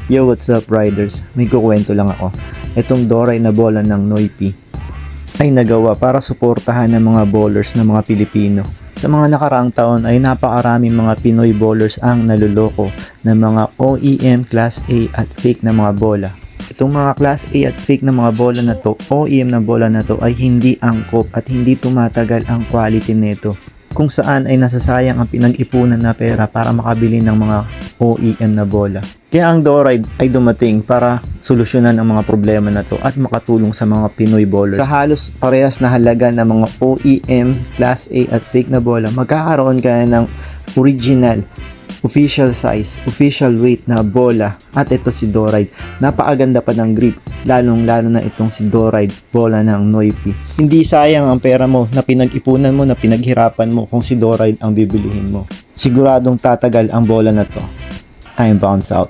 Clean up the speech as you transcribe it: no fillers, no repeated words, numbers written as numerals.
Yo, what's up riders? May kukwento lang ako. Itong Doride na bola ng Noypi ay nagawa para suportahan ng mga bowlers ng mga Pilipino. Sa mga nakaraang taon ay napakaraming mga Pinoy bowlers ang naluloko ng mga OEM Class A at fake na mga bola. Itong mga Class A at fake na mga bola na to, OEM na bola na to ay hindi angkop at hindi tumatagal ang quality nito, kung saan ay nasasayang ang pinag-ipunan na pera para makabili ng mga OEM na bola. Kaya ang Doride ay dumating para solusyonan ang mga problema na to at makatulong sa mga Pinoy bowlers. Sa halos parehas na halaga ng mga OEM, Class A at fake na bola, magkakaroon ka ng original, official size, official weight na bola. At ito si Doride. Napakaganda pa ng grip, lalong-lalo na itong si Doride bola ng Noypi. Hindi sayang ang pera mo na pinag-ipunan mo, na pinaghirapan mo kung si Doride ang bibilihin mo. Siguradong tatagal ang bola na to. I'm bounce out.